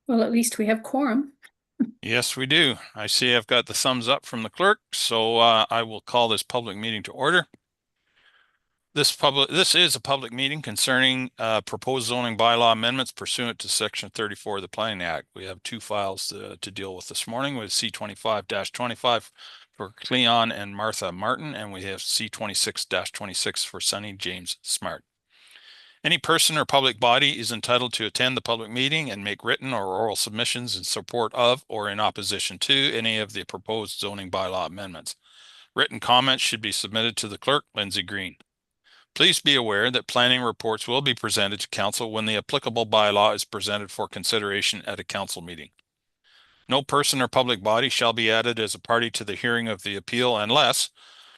Well, at least we have quorum. Yes, we do. I see I've got the thumbs up from the clerk, so I will call this public meeting to order. This is a public meeting concerning proposed zoning bylaw amendments pursuant to Section 34 of the Planning Act. We have two files to deal with this morning. We have C25-25 for Cleon and Martha Martin, and we have C26-26 for Sunny James Smart. Any person or public body is entitled to attend the public meeting and make written or oral submissions in support of or in opposition to any of the proposed zoning bylaw amendments. Written comments should be submitted to the clerk, Lindsay Green. Please be aware that planning reports will be presented to council when the applicable bylaw is presented for consideration at a council meeting. No person or public body shall be added as a party to the hearing of the appeal unless,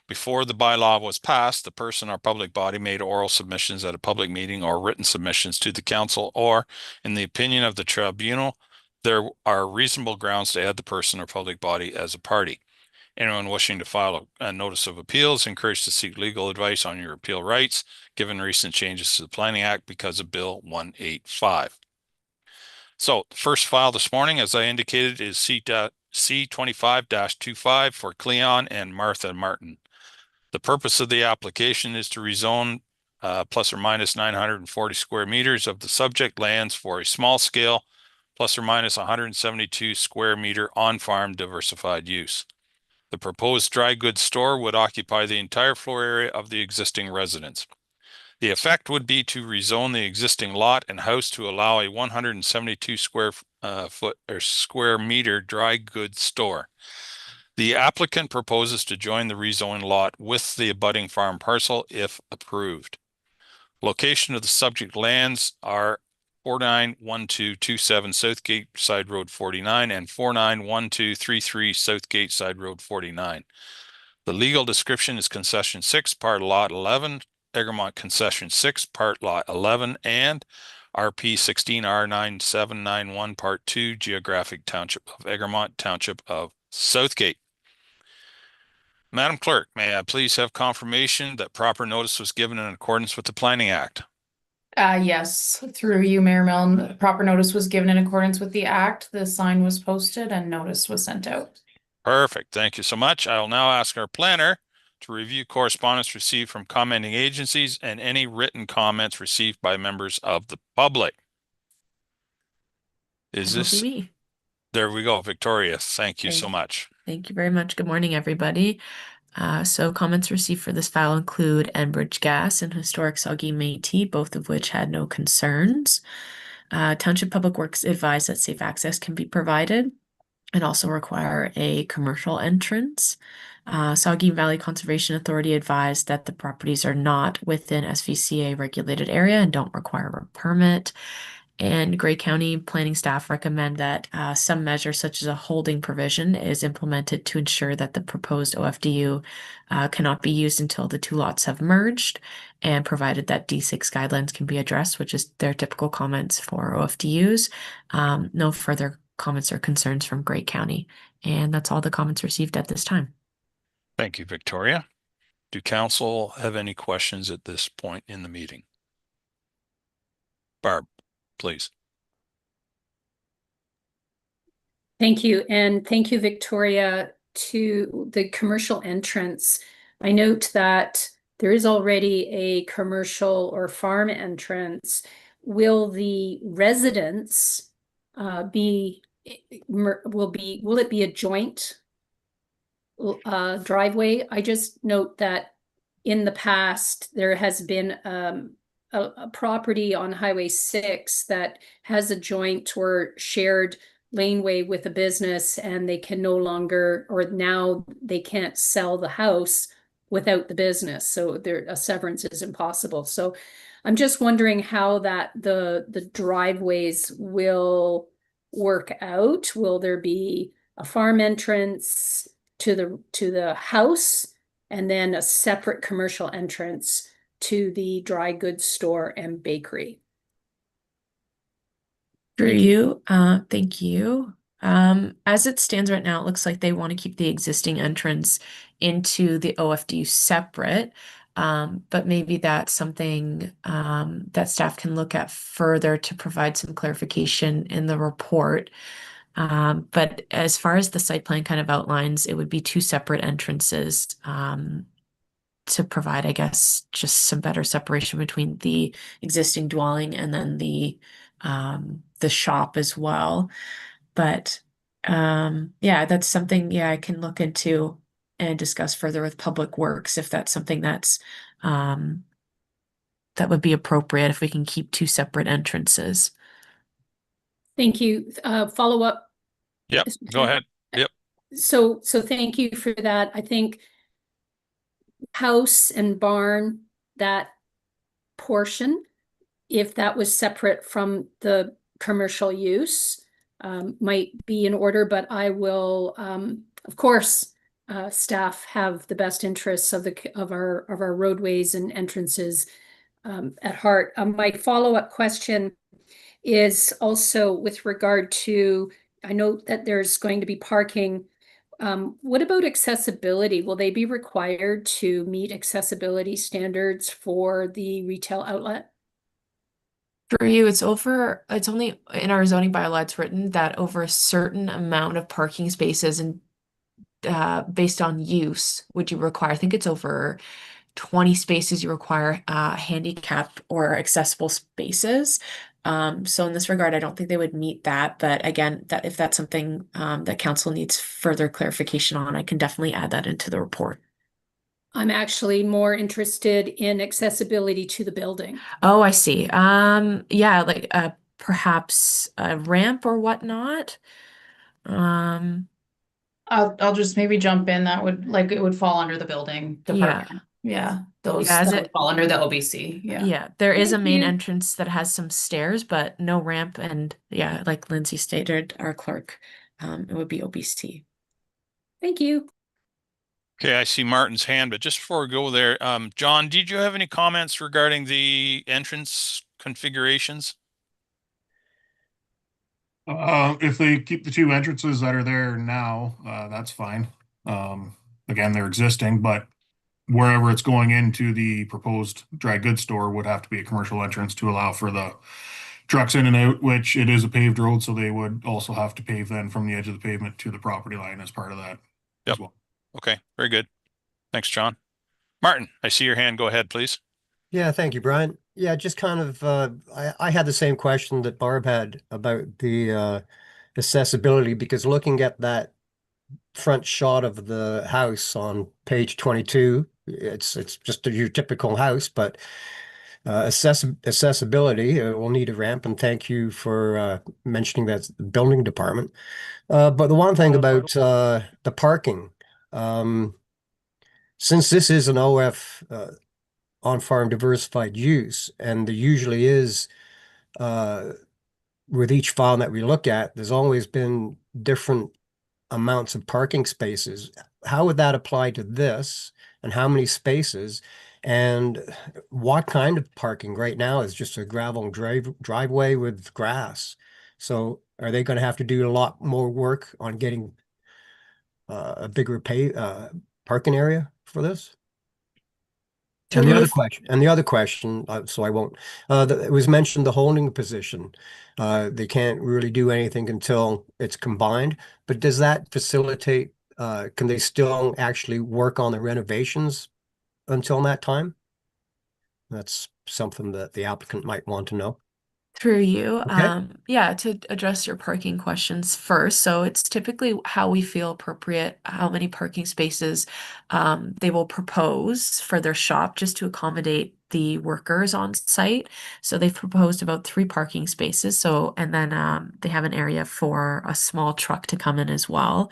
before the bylaw was passed, the person or public body made oral submissions at a public meeting or written submissions to the council, or, in the opinion of the tribunal, there are reasonable grounds to add the person or public body as a party. Anyone wishing to file a notice of appeal is encouraged to seek legal advice on your appeal rights, given recent changes to the Planning Act because of Bill 185. So the first file this morning, as I indicated, is C25-25 for Cleon and Martha Martin. The purpose of the application is to rezone plus or minus 940 square meters of the subject lands for a small scale plus or minus 172 square meter on-farm diversified use. The proposed dry goods store would occupy the entire floor area of the existing residence. The effect would be to rezone the existing lot and house to allow a 172 square meter dry goods store. The applicant proposes to join the rezoned lot with the abutting farm parcel if approved. Location of the subject lands are 491227 Southgate Side Road 49 and 491233 Southgate Side Road 49. The legal description is Concession 6, Part Lot 11, Egremont Concession 6, Part Lot 11, and RP 16R9791, Part 2, Geographic Township of Egremont, Township of Southgate. Madam Clerk, may I please have confirmation that proper notice was given in accordance with the Planning Act? Yes, through you, Mayor Milne, proper notice was given in accordance with the act. The sign was posted and notice was sent out. Perfect. Thank you so much. I will now ask our planner to review correspondence received from commenting agencies and any written comments received by members of the public. Is this me? There we go, Victoria. Thank you so much. Thank you very much. Good morning, everybody. So comments received for this file include Enbridge Gas and Historic Saugeen Métis, both of which had no concerns. Township Public Works advised that safe access can be provided and also require a commercial entrance. Saugeen Valley Conservation Authority advised that the properties are not within SVCA regulated area and don't require a permit. And Grey County planning staff recommend that some measure such as a holding provision is implemented to ensure that the proposed OFDU cannot be used until the two lots have merged, and provided that D6 guidelines can be addressed, which is their typical comments for OFDUs. No further comments or concerns from Grey County. And that's all the comments received at this time. Thank you, Victoria. Do council have any questions at this point in the meeting? Barb, please. Thank you. And thank you, Victoria, to the commercial entrance. I note that there is already a commercial or farm entrance. Will the residents will it be a joint driveway? I just note that in the past there has been a property on Highway 6 that has a joint or shared laneway with a business, and they can no longer, or now they can't sell the house without the business. So there, a severance is impossible. So I'm just wondering how that the driveways will work out. Will there be a farm entrance to the house and then a separate commercial entrance to the dry goods store and bakery? Thank you. As it stands right now, it looks like they want to keep the existing entrance into the OFDU separate. But maybe that's something that staff can look at further to provide some clarification in the report. But as far as the site plan kind of outlines, it would be two separate entrances to provide, I guess, just some better separation between the existing dwelling and then the shop as well. But yeah, that's something, yeah, I can look into and discuss further with Public Works if that's something that's that would be appropriate if we can keep two separate entrances. Thank you. Follow up. Yep, Mr. go Chair? ahead. Yep. So thank you for that. I think house and barn, that portion, if that was separate from the commercial use, might be in order, but I will, of course, staff have the best interests of our roadways and entrances at heart. My follow-up question is also with regard to, I know that there's going to be parking. What about accessibility? Will they be required to meet accessibility standards for the retail outlet? For you, it's only in our zoning bylaw, it's written that over a certain amount of parking spaces and based on use, would you require, I think it's over 20 spaces, you require handicap or accessible spaces. So in this regard, I don't think they would meet that. But again, that if that's something that council needs further clarification on, I can definitely add that into the report. I'm actually more interested in accessibility to the building. Oh, I see. Yeah, like perhaps a ramp or whatnot. Um, I'll just maybe jump in. That would like it would fall under the building Yeah. department. Yeah, those Yeah, is that would it- fall under the OBC. Yeah. yeah, there is a Thank main you. entrance that has some stairs, but no ramp. And yeah, like Lindsay stated, our clerk, it would be OBC. Thank you. Okay, I see Martin's hand, but just before we go there, John, did you have any comments regarding the entrance configurations? If they keep the two entrances that are there now, that's fine. Again, they're existing, but wherever it's going into the proposed dry goods store would have to be a commercial entrance to allow for the trucks in and out, which it is a paved road, so they would also have to pave then from the edge of the pavement to the property line as part of that Yep. as well. Okay, very good. Thanks, John. Martin, I see your hand. Go ahead, please. Yeah, thank you, Brian. Yeah, just kind of, I had the same question that Barb had about the accessibility, because looking at that front shot of the house on page 22, it's just your typical house, but accessibility will need a ramp, and thank you for mentioning that the building department. But the one thing about the parking, since this is an OF on-farm diversified use, and there usually is with each file that we look at, there's always been different amounts of parking spaces. How would that apply to this, and how many spaces, and what kind of parking? Right now is just a gravel driveway with grass. So are they going to have to do a lot more work on getting a bigger parking area for this? And the other question, so I won't, it was mentioned the holding position. They can't really do anything until it's combined, but does that facilitate, can they still actually work on the renovations until that time? That's something that the applicant might want to know. Through you, Okay. yeah, to address your parking questions first. So it's typically how we feel appropriate, how many parking spaces they will propose for their shop just to accommodate the workers on site. So they've proposed about 3 parking spaces. So, and then they have an area for a small truck to come in as well.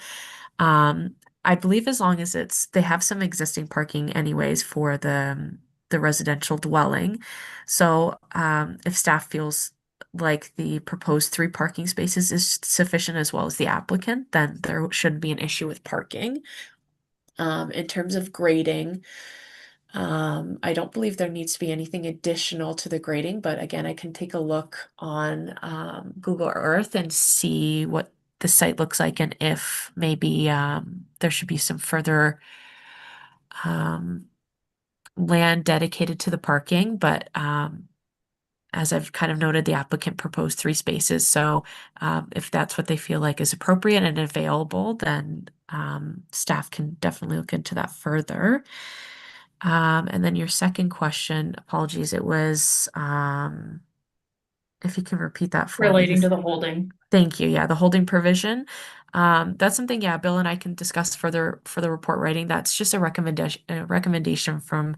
I believe as long as they have some existing parking anyways for the residential dwelling. So if staff feels like the proposed 3 parking spaces is sufficient as well as the applicant, then there shouldn't be an issue with parking. In terms of grading, I don't believe there needs to be anything additional to the grading, but again, I can take a look on Google Earth and see what the site looks like, and if maybe there should be some further land dedicated to the parking, but as I've kind of noted, the applicant proposed 3 spaces. So if that's what they feel like is appropriate and available, then staff can definitely look into that further. And then your second question, apologies, it was if you can repeat that for me. Relating to the holding. Thank you. Yeah, the holding provision. That's something, yeah, Bill and I can discuss further for the report writing. That's just a recommendation from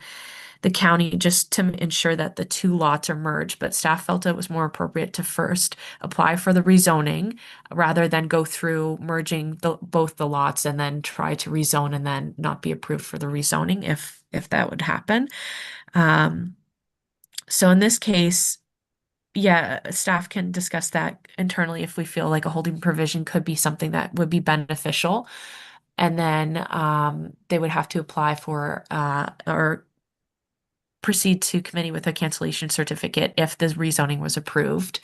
the county just to ensure that the 2 lots are merged, but staff felt it was more appropriate to first apply for the rezoning rather than go through merging both the lots and then try to rezone and then not be approved for the rezoning if that would happen. So in this case, yeah, staff can discuss that internally if we feel like a holding provision could be something that would be beneficial. And then they would have to apply for or proceed to committee with a cancellation certificate if the rezoning was approved.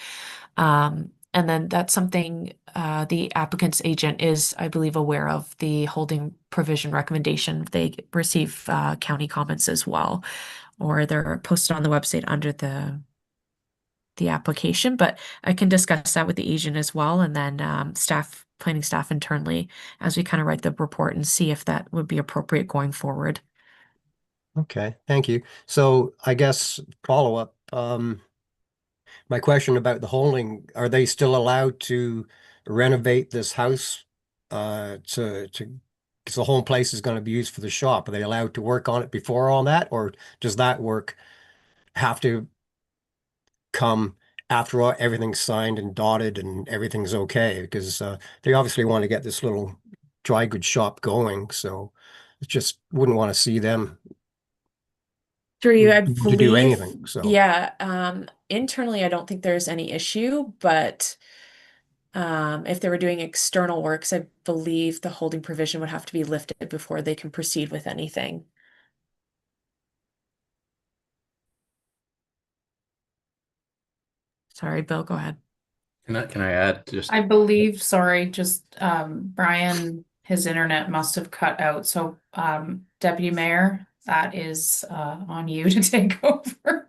And then that's something the applicant's agent is, I believe, aware of the holding provision recommendation. They receive county comments as well, or they're posted on the website under the application, but I can discuss that with the agent as well, and then planning staff internally as we kind of write the report and see if that would be appropriate going forward. Okay, thank you. So I guess follow-up, my question about the holding, are they still allowed to renovate this house because the whole place is going to be used for the shop? Are they allowed to work on it before all that, or does that work have to come after everything's signed and dotted and everything's okay? Because they obviously want to get this little dry goods shop going, so just wouldn't want to see them Through you, I to do believe, anything. So yeah, internally, I don't think there's any issue, but if they were doing external works, I believe the holding provision would have to be lifted before they can proceed with anything. Sorry, Bill, go ahead. Can I add just I believe, sorry, just Brian, his internet must have cut out. So Deputy Mayor, that is on you to take over.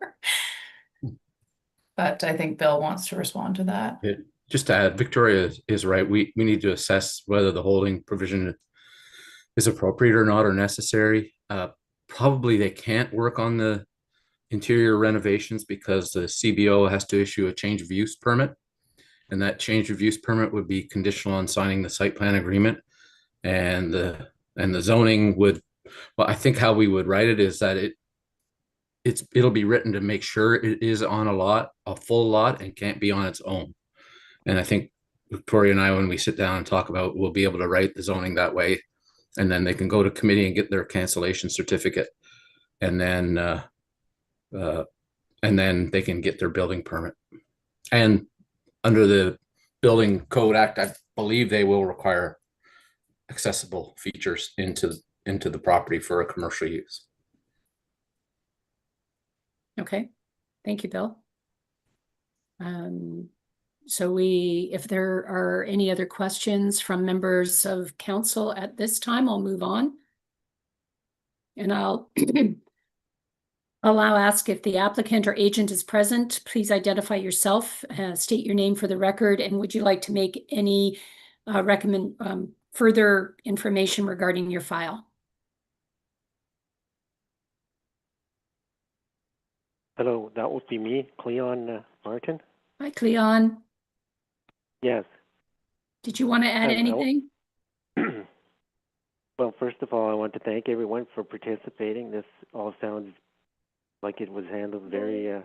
But I think Bill wants to respond to that. just to add, Victoria is right. We need to assess whether the holding provision is appropriate or not, or necessary. Probably they can't work on the interior renovations because the CBO has to issue a change of use permit, and that change of use permit would be conditional on signing the site plan agreement, and the zoning would. Well, I think how we would write it is that it'll be written to make sure it is on a full lot, and can't be on its own. And I think Victoria and I, when we sit down and talk about, we'll be able to write the zoning that way, and then they can go to committee and get their cancellation certificate, and then they can get their building permit. And under the Building Code Act, I believe they will require accessible features into the property for a commercial use. Okay, thank you, Bill. So if there are any other questions from members of council at this time, I'll move on. And I'll ask if the applicant or agent is present, please identify yourself, state your name for the record, and would you like to make any further information regarding your file? Hello, that would be me, Cleon Martin. Hi, Cleon. Yes. Did you want to add anything? Well, first of all, I want to thank everyone for participating. This all sounds like it was handled very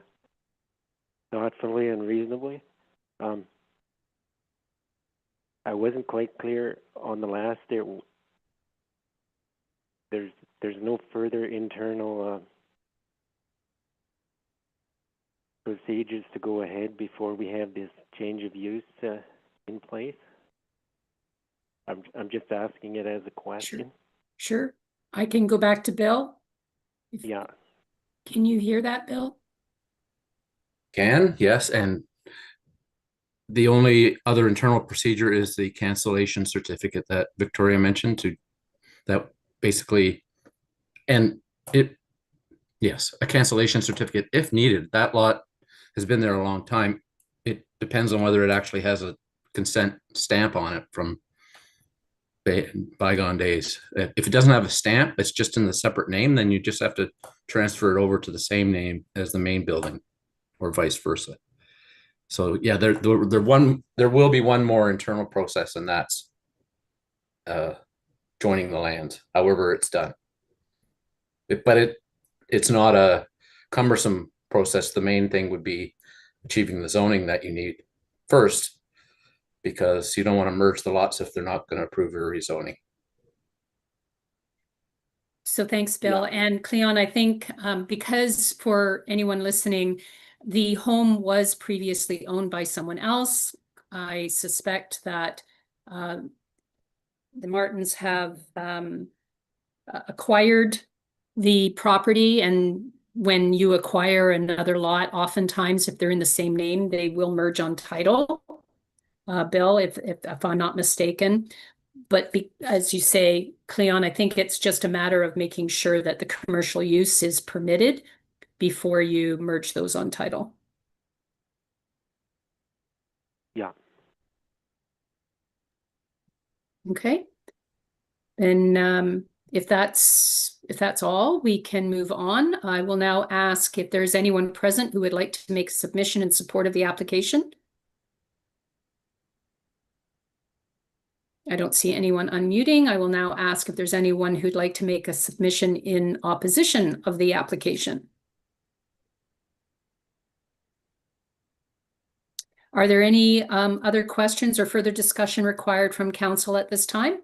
thoughtfully and reasonably. I wasn't quite clear on the last. There's no further internal procedures to go ahead before we have this change of use in place. I'm just asking it as a question. Sure. I can go back to Bill. Yeah. Can you hear that, Bill? Yes, and the only other internal procedure is the cancellation certificate that Victoria mentioned, that basically, and Yes, a cancellation certificate if needed. That lot has been there a long time. It depends on whether it actually has a consent stamp on it from bygone days. If it doesn't have a stamp, it's just in the separate name, then you just have to transfer it over to the same name as the main building, or vice versa. So yeah, there will be one more internal process, and that's joining the lands, however it's done. But it's not a cumbersome process. The main thing would be achieving the zoning that you need first, because you don't want to merge the lots if they're not going to approve your rezoning. So thanks, Bill. And Cleon, I think because for anyone listening, the home was previously owned by someone else. I suspect that the Martins have acquired the property, and when you acquire another lot, oftentimes if they're in the same name, they will merge on title. Bill, if I'm not mistaken. But as you say, Cleon, I think it's just a matter of making sure that the commercial use is permitted before you merge those on title. Yeah. Okay. Then if that's all, we can move on. I will now ask if there's anyone present who would like to make a submission in support of the application. I don't see anyone unmuting. I will now ask if there's anyone who'd like to make a submission in opposition of the application. Are there any other questions or further discussion required from council at this time?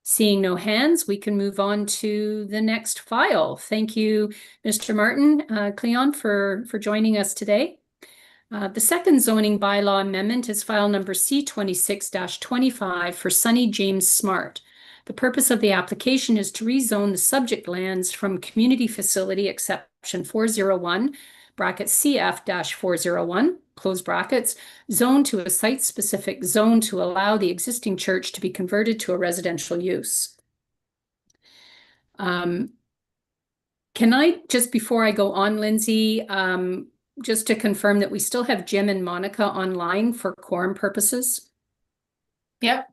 Seeing no hands, we can move on to the next file. Thank you, Mr. Martin, Cleon, for joining us today. The second zoning bylaw amendment is file number C26-25 for Sonny James Smart. The purpose of the application is to rezone the subject lands from community facility exception 401, bracket CF-401, close brackets, zone to a site-specific zone to allow the existing church to be converted to a residential use. Can I, just before I go on, Lindsay, just to confirm that we still have Jim and Monica online for quorum purposes? Yep.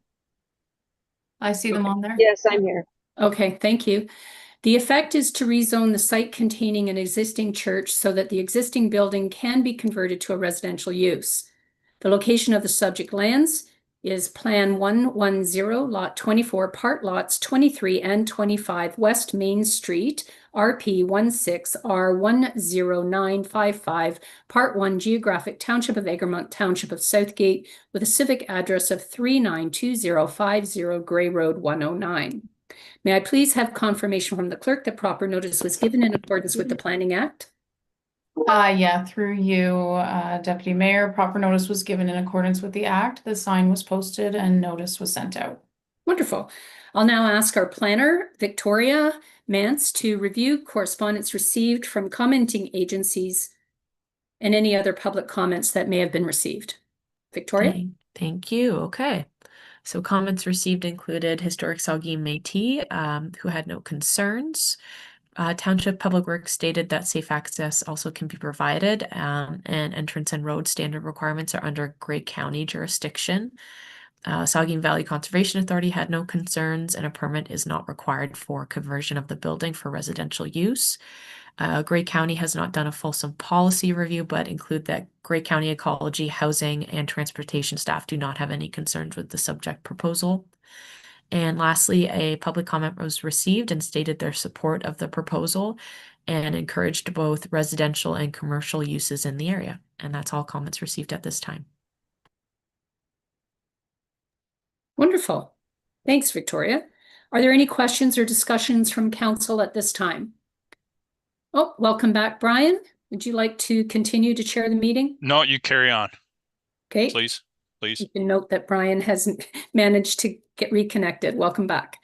I see them on there. Yes, I'm here. Okay, thank you. The effect is to rezone the site containing an existing church so that the existing building can be converted to a residential use. The location of the subject lands is Plan 110, Lot 24, Part Lots 23 and 25, West Main Street, RP 16R10955, Part 1, Geographic Township of Egremont, Township of Southgate, with a civic address of 392050 Gray Road 109. May I please have confirmation from the clerk that proper notice was given in accordance with the Planning Act? Yeah, through you, Deputy Mayor, proper notice was given in accordance with the act. The sign was posted and notice was sent out. Wonderful. I'll now ask our planner, Victoria Mance, to review correspondence received from commenting agencies and any other public comments that may have been received. Victoria? Thank you. Okay. So comments received included Historic Saugeen Métis, who had no concerns. Township Public Works stated that safe access also can be provided, and entrance and road standard requirements are under Grey County jurisdiction. Saugeen Valley Conservation Authority had no concerns, and a permit is not required for conversion of the building for residential use. Grey County has not done a fulsome policy review, but include that Grey County Ecology, Housing, and Transportation staff do not have any concerns with the subject proposal. And lastly, a public comment was received and stated their support of the proposal and encouraged both residential and commercial uses in the area. And that's all comments received at this time. Wonderful. Thanks, Victoria. Are there any questions or discussions from council at this time? Oh, welcome back, Brian. Would you like to continue to chair the meeting? No, you carry on, Okay. please. You can note that Brian hasn't managed to get reconnected. Welcome back.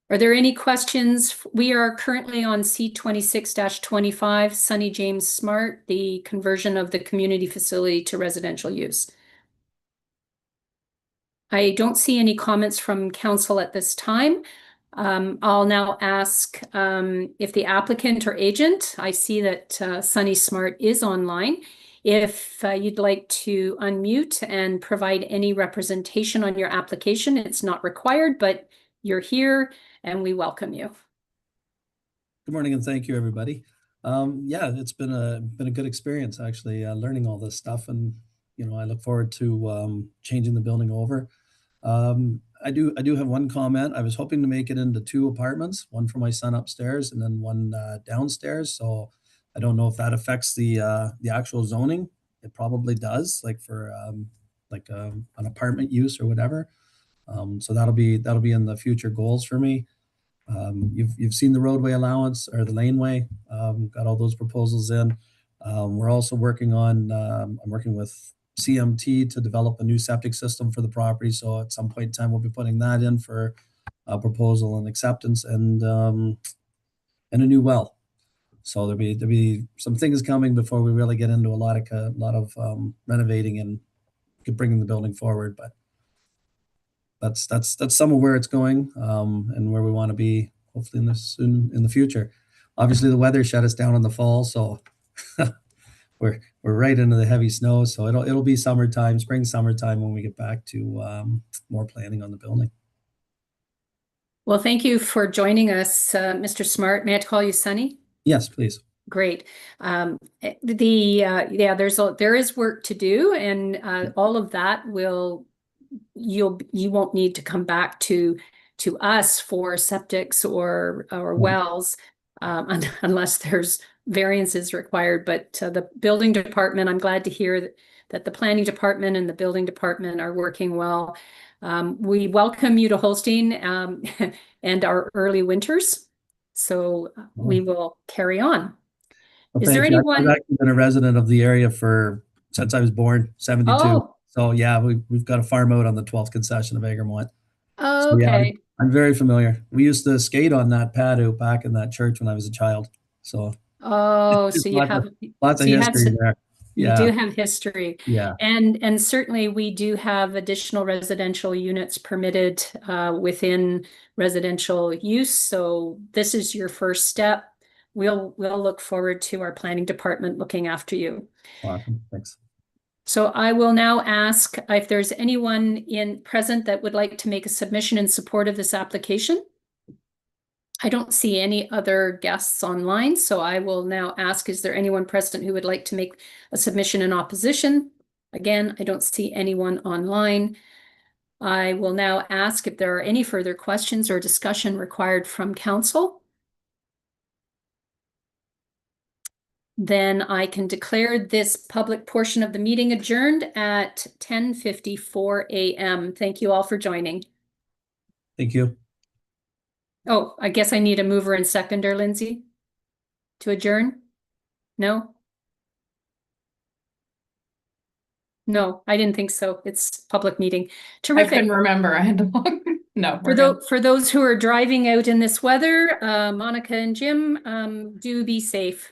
Are there any questions? We are currently on C26-25, Sonny James Smart, the conversion of the community facility to residential use. I don't see any comments from council at this time. I'll now ask if the applicant or agent, I see that Sunny Smart is online. If you'd like to unmute and provide any representation on your application, it's not required, but you're here and we welcome you. Good morning and thank you, everybody. Yeah, it's been a good experience actually, learning all this stuff, and I look forward to changing the building over. I do have one comment. I was hoping to make it into 2 apartments, one for my son upstairs and then one downstairs. So I don't know if that affects the actual zoning. It probably does, like for an apartment use or whatever. So that'll be in the future goals for me. You've seen the roadway allowance or the laneway. Got all those proposals in. We're also working on. I'm working with CMT to develop a new septic system for the property. So at some point in time, we'll be putting that in for a proposal and acceptance, and a new well. So there'll be some things coming before we really get into a lot of renovating and bringing the building forward. But that's some of where it's going, and where we want to be hopefully in the future. Obviously, the weather shut us down in the fall, so we're right into the heavy snow. So it'll be summertime, summertime when we get back to more planning on the building. Well, thank you for joining us, Mr. Smart. May I call you Sunny? Yes, please. Great. There is work to do, and all of that you won't need to come back to us for septics or wells, unless there's variances required. But the building department, I'm glad to hear that the planning department and the building department are working well. We welcome you to Holstein and our early winters. So we will carry on. Well, Is there thank you. anyone? I've actually been a resident of the area since I was born, 72. Oh. So yeah, we've got a farm out on the 12th concession of Egremont. Oh, So, yeah, okay. I'm very familiar. We used to skate on that pad out back in that church when I was a child. So Oh, so you lots of history there. You do have history. Yeah. And certainly we do have additional residential units permitted within residential use. So this is your first step. We'll look forward to our planning department looking after you. Awesome. Thanks. So I will now ask if there's anyone present that would like to make a submission in support of this application. I don't see any other guests online, so I will now ask, is there anyone present who would like to make a submission in opposition? Again, I don't see anyone online. I will now ask if there are any further questions or discussion required from council. Then I can declare this public portion of the meeting adjourned at 10:54 a.m. Thank you all for joining. Thank you. Oh, I guess I need a mover and seconder, Lindsay, to adjourn? No? No, I didn't think so. It's public meeting. I Terrific. couldn't remember. I had to look. No, we're good. For those who are driving out in this weather, Monica and Jim, do be safe.